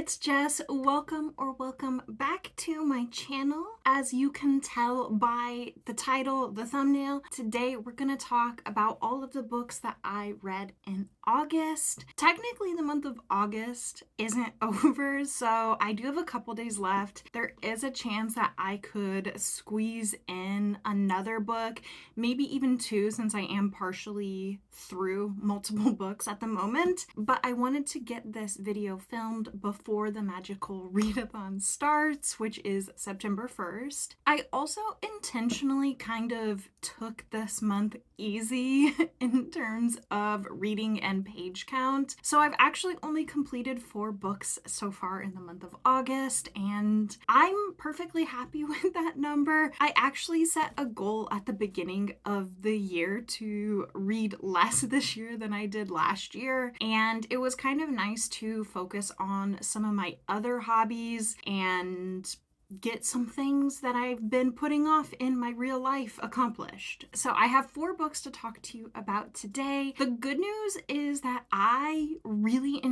it's Jess. Welcome back to my channel. As you can tell by the title, the thumbnail, today we're gonna talk about all of the books that I read in August. Technically, the month of August isn't over, so I do have a couple days left. There is a chance that I could squeeze in another book, maybe even two, since I am partially through multiple books at the moment. But I wanted to get this video filmed before the magical readathon starts, which is September 1st. I also intentionally kind of took this month easy in terms of reading and page count. So I've actually only completed 4 books so far in the month of August, and I'm perfectly happy with that number. I actually set a goal at the beginning of the year to read less this year than I did last year, and it was kind of nice to focus on some of my other hobbies and get some things that I've been putting off in my real life accomplished. So I have 4 books to talk to you about today. The good news is that I really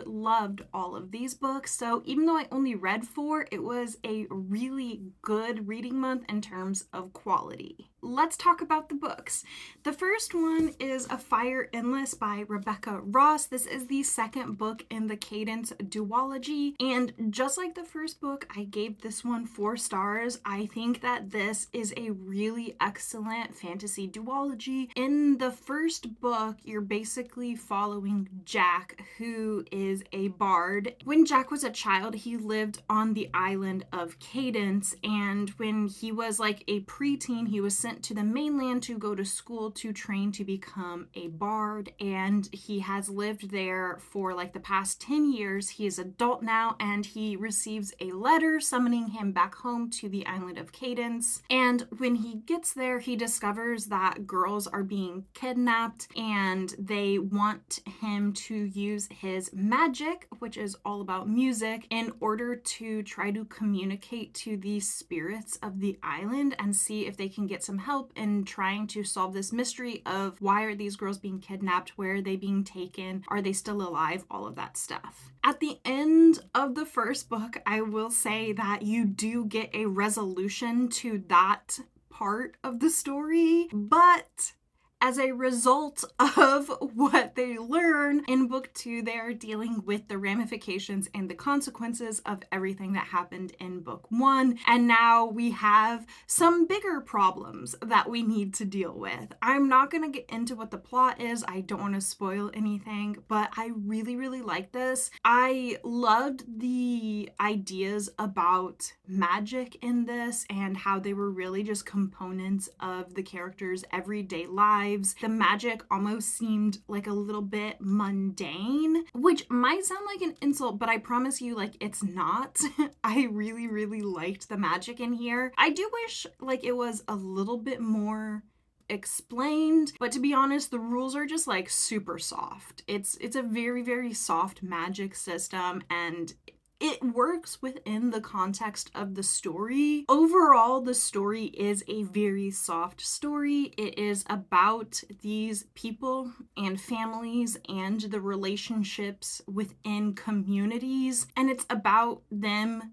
loved all of these books. So even though I only read 4, it was a really good reading month in terms of quality. Let's talk about the books. The first one is A Fire Endless by Rebecca Ross. This is the second book in the Cadence duology, and just like the first book, I gave this one 4 stars. I think that this is a really excellent fantasy duology. In the first book, you're basically following Jack, who is a bard. When Jack was a child, he lived on the island of Cadence, and when he was like a preteen, he was sent to the mainland to go to school to train to become a bard, and he has lived there for like the past 10 years. He is adult now, and he receives a letter summoning him back home to the island of Cadence. And when he gets there, he discovers that girls are being kidnapped, and they want him to use his magic, which is all about music, in order to try to communicate to the spirits of the island and see if they can get some help in trying to solve this mystery of why are these girls being kidnapped, where are they being taken, are they still alive, all of that stuff. At the end of the first book, I will say that you do get a resolution to that part of the story, but as a result of what they learn in book 2, they are dealing with the ramifications and the consequences of everything that happened in book 1. And now we have some bigger problems that we need to deal with. I'm not going to get into what the plot is. I don't want to spoil anything, but I really like this. I loved the ideas about magic in this and how they were really just components of the characters' everyday lives. The magic almost seemed like a little bit mundane, which might sound like an insult, but I promise you, like, it's not. I really liked the magic in here. I do wish like it was a little bit more explained, but to be honest, the rules are just like super soft. It's a very soft magic system, and it works within the context of the story. Overall, the story is a very soft story. It is about these people and families and the relationships within communities, and it's about them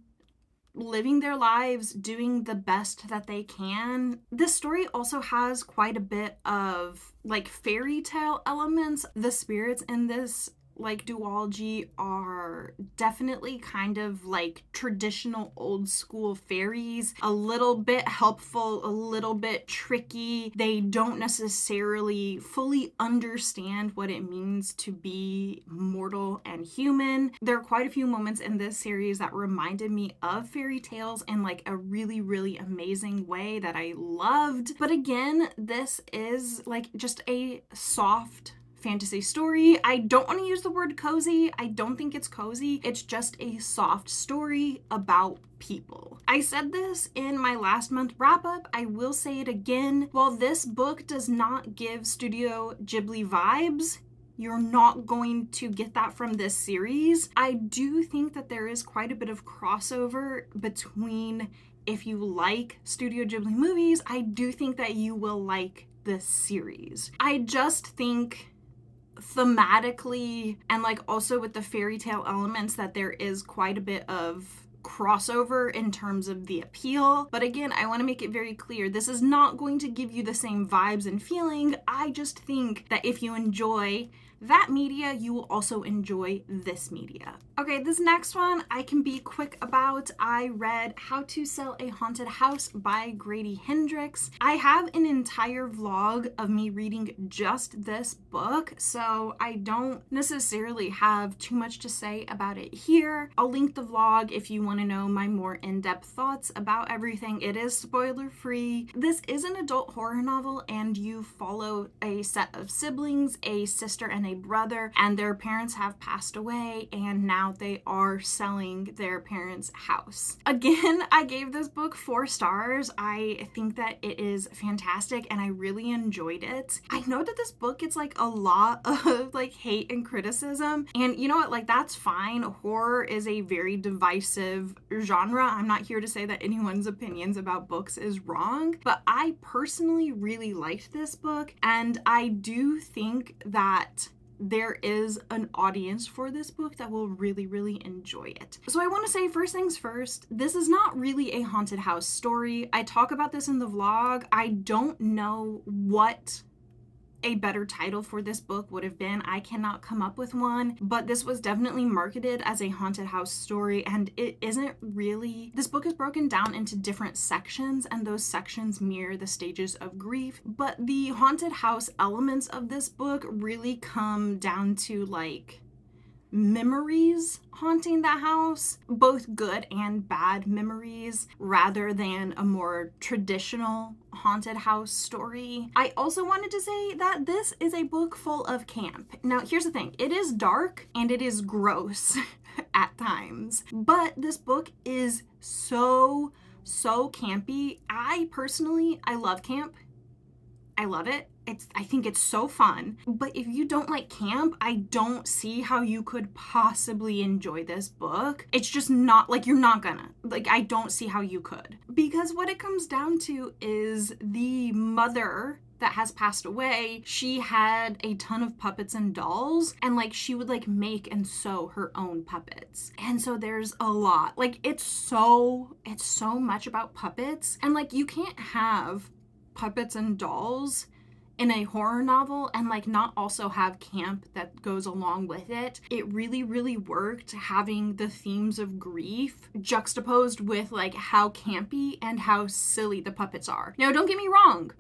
living their lives, doing the best that they can. This story also has quite a bit of like fairy tale elements. The spirits in this like duology are definitely kind of like traditional old school fairies, a little bit helpful, a little bit tricky. They don't necessarily fully understand what it means to be mortal and human. There are quite a few moments in this series that reminded me of fairy tales in like a really amazing way that I loved. But again, this is like just a soft fantasy story. I don't want to use the word cozy. I don't think it's cozy. It's just a soft story about people. I said this in my last month wrap up. I will say it again. While this book does not give Studio Ghibli vibes, you're not going to get that from this series. I do think that there is quite a bit of crossover between, if you like Studio Ghibli movies, I do think that you will like this series. I just think thematically and like also with the fairy tale elements that there is quite a bit of crossover in terms of the appeal. But again, I want to make it very clear, this is not going to give you the same vibes and feeling. I just think that if you enjoy that media, you will also enjoy this media. Okay, this next one I can be quick about. I read How to Sell a Haunted House by Grady Hendrix. I have an entire vlog of me reading just this book, so I don't necessarily have too much to say about it here. I'll link the vlog if you want to know my more in-depth thoughts about everything. It is spoiler free. This is an adult horror novel, and you follow a set of siblings, a sister and a brother, and their parents have passed away, and now they are selling their parents' house. Again, I gave this book 4 stars. I think that it is fantastic and I really enjoyed it. I know that this book gets like a lot of like hate and criticism, and you know what, like that's fine. Horror is a very divisive genre. I'm not here to say that anyone's opinions about books is wrong, but I personally really liked this book, and I do think that there is an audience for this book that will really enjoy it. So I want to say, first things first, this is not really a haunted house story. I talk about this in the vlog. I don't know what a better title for this book would have been. I cannot come up with one, but this was definitely marketed as a haunted house story, and it isn't really. This book is broken down into different sections, and those sections mirror the stages of grief, but the haunted house elements of this book really come down to like memories haunting the house, both good and bad memories, rather than a more traditional haunted house story. I also wanted to say that this is a book full of camp. Now, here's the thing. It is dark and it is gross at times, but this book is so campy. I love camp. I love it. I think it's so fun. But if you don't like camp, I don't see how you could possibly enjoy this book. It's just not, like, you're not gonna. Like, I don't see how you could. Because what it comes down to is the mother that has passed away, she had a ton of puppets and dolls, and like she would like make and sew her own puppets. And so there's a lot. Like it's so much about puppets, and like you can't have puppets and dolls in a horror novel and like not also have camp that goes along with it. It really worked having the themes of grief juxtaposed with like how campy and how silly the puppets are. Now, don't get me wrong,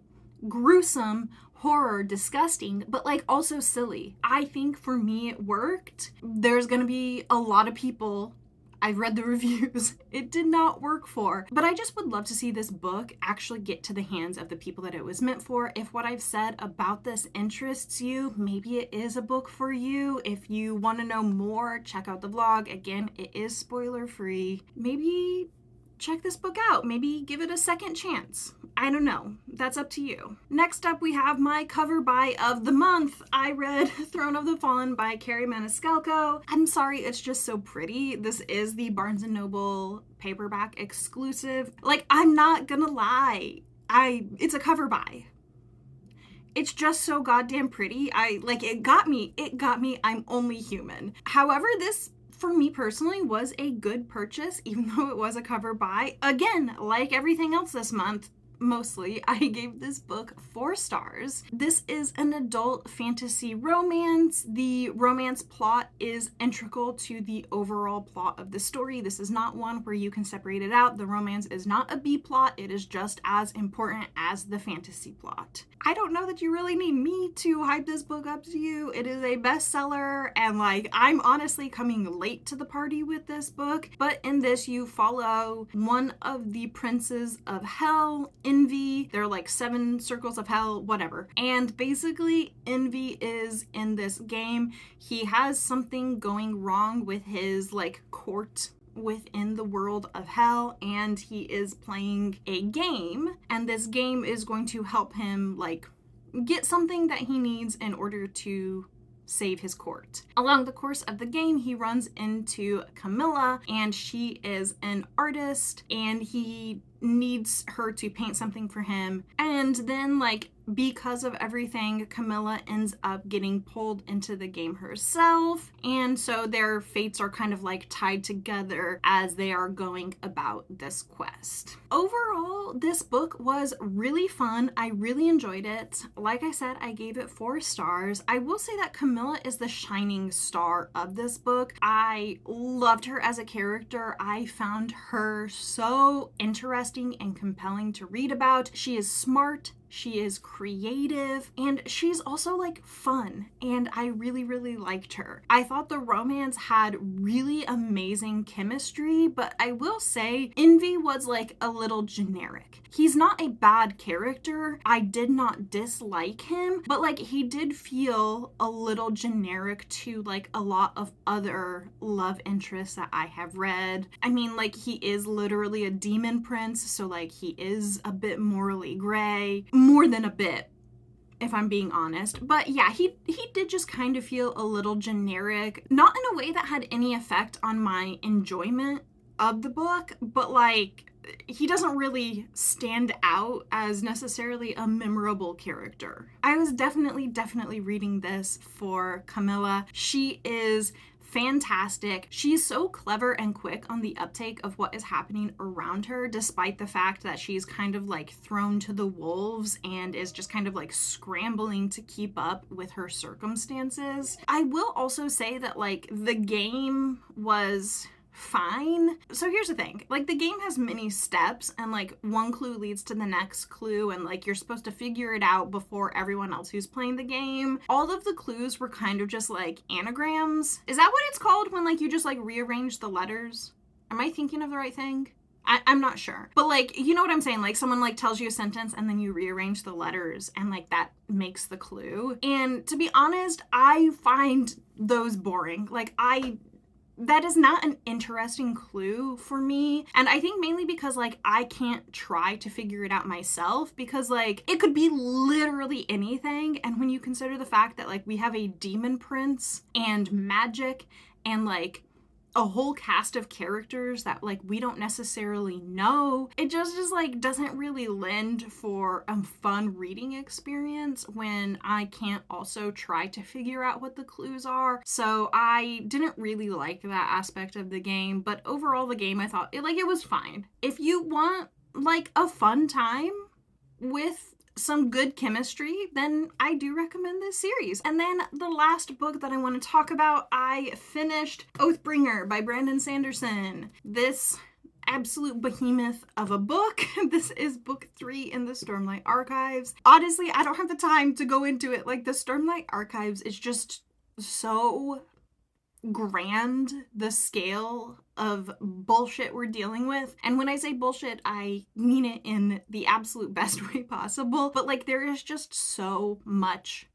gruesome, horror, disgusting, but like also silly. I think for me it worked. There's gonna be a lot of people, I've read the reviews, it did not work for. But I just would love to see this book actually get to the hands of the people that it was meant for. If what I've said about this interests you, maybe it is a book for you. If you want to know more, check out the vlog. Again, it is spoiler free. Maybe check this book out. Maybe give it a second chance. I don't know. That's up to you. Next up, we have my cover buy of the month. I read Throne of the Fallen by Kerri Maniscalco. I'm sorry, it's just so pretty. This is the Barnes & Noble paperback exclusive. Like, I'm not gonna lie. It's a cover buy. It's just so goddamn pretty. It got me. I'm only human. However, this for me personally was a good purchase, even though it was a cover buy. Again, like everything else this month, mostly, I gave this book 4 stars. This is an adult fantasy romance. The romance plot is integral to the overall plot of the story. This is not one where you can separate it out. The romance is not a B plot. It is just as important as the fantasy plot. I don't know that you really need me to hype this book up to you. It is a bestseller, and like, I'm honestly coming late to the party with this book. But in this, you follow one of the princes of hell, Envy. There are like 7 circles of hell, whatever. And basically, Envy is in this game. He has something going wrong with his like court within the world of hell, and he is playing a game, and this game is going to help him like get something that he needs in order to save his court. Along the course of the game, he runs into Camilla, and she is an artist, and he needs her to paint something for him. And then like because of everything, Camilla ends up getting pulled into the game herself, and so their fates are kind of like tied together as they are going about this quest. Overall, this book was really fun. I really enjoyed it. Like I said, I gave it 4 stars. I will say that Camilla is the shining star of this book. I loved her as a character. I found her so interesting and compelling to read about. She is smart, she is creative, and she's also like fun, and I really liked her. I thought the romance had really amazing chemistry, but I will say Envy was like a little generic. He's not a bad character. I did not dislike him, but like he did feel a little generic to like a lot of other love interests that I have read. I mean, like he is literally a demon prince, so like he is a bit morally gray. More than a bit, if I'm being honest. But yeah, he did just kind of feel a little generic, not in a way that had any effect on my enjoyment of the book, but like he doesn't really stand out as necessarily a memorable character. I was definitely reading this for Camilla. She is fantastic. She's so clever and quick on the uptake of what is happening around her, despite the fact that she's kind of like thrown to the wolves and is just kind of like scrambling to keep up with her circumstances. I will also say that like the game was fine. So here's the thing, like the game has many steps, and like one clue leads to the next clue, and like you're supposed to figure it out before everyone else who's playing the game. All of the clues were kind of just like anagrams. Is that what it's called when like you just like rearrange the letters? Am I thinking of the right thing? I'm not sure. But like, you know what I'm saying? Like someone like tells you a sentence and then you rearrange the letters and like that makes the clue. And to be honest, I find those boring. Like that is not an interesting clue for me. And I think mainly because like I can't try to figure it out myself, because like it could be literally anything. And when you consider the fact that like we have a demon prince and magic and like a whole cast of characters that like we don't necessarily know, it just like doesn't really lend for a fun reading experience when I can't also try to figure out what the clues are. So I didn't really like that aspect of the game, but overall the game I thought it was fine. If you want like a fun time with some good chemistry, then I do recommend this series. And then the last book that I want to talk about, I finished Oathbringer by Brandon Sanderson. This absolute behemoth of a book. This is book 3 in the Stormlight Archives. Honestly, I don't have the time to go into it. Like the Stormlight Archives is just so grand, the scale of bullshit we're dealing with. And when I say bullshit, I mean it in the absolute best way possible. But like there is just so much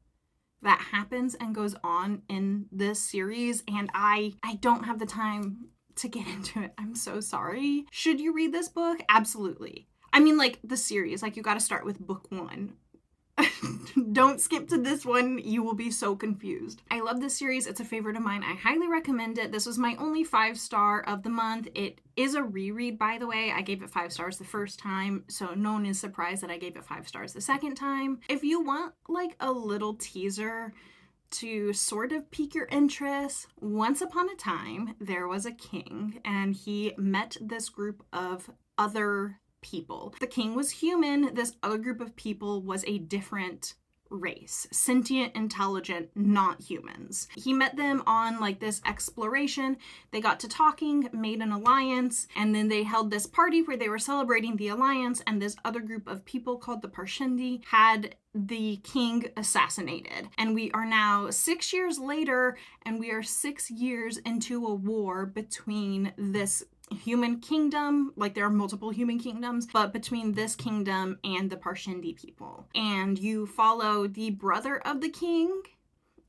that happens and goes on in this series, and I don't have the time to get into it. I'm so sorry. Should you read this book? Absolutely. I mean like the series, like you got to start with book 1. Don't skip to this one. You will be so confused. I love this series. It's a favorite of mine. I highly recommend it. This was my only 5-star of the month. It is a reread, by the way. I gave it 5 stars the first time, so no one is surprised that I gave it 5 stars the second time. If you want like a little teaser to sort of pique your interest, once upon a time, there was a king, and he met this group of other people. The king was human. This other group of people was a different race, sentient, intelligent, not humans. He met them on like this exploration. They got to talking, made an alliance, and then they held this party where they were celebrating the alliance, and this other group of people called the Parshendi had the king assassinated. And we are now 6 years later, and we are 6 years into a war between this human kingdom, like there are multiple human kingdoms, but between this kingdom and the Parshendi people. And you follow the brother of the king.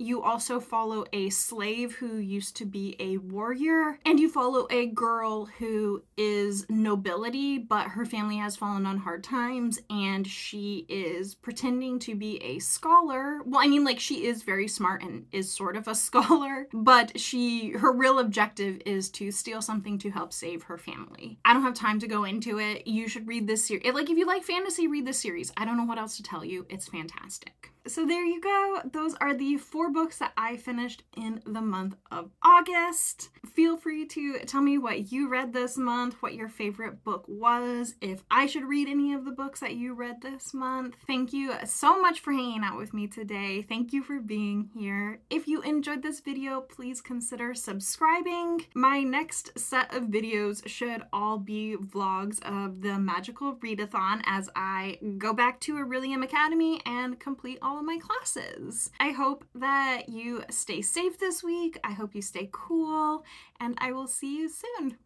You also follow a slave who used to be a warrior, and you follow a girl who is nobility, but her family has fallen on hard times, and she is pretending to be a scholar. Well, I mean, like, she is very smart and is sort of a scholar, but her real objective is to steal something to help save her family. I don't have time to go into it. You should read this series. Like, if you like fantasy, read this series. I don't know what else to tell you. It's fantastic. So there you go. Those are the 4 books that I finished in the month of August. Feel free to tell me what you read this month, what your favorite book was, if I should read any of the books that you read this month. Thank you so much for hanging out with me today. Thank you for being here. If you enjoyed this video, please consider subscribing. My next set of videos should all be vlogs of the Magical Readathon as I go back to Aurelium Academy and complete all of my classes. I hope that you stay safe this week. I hope you stay cool, and I will see you soon.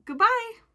Goodbye!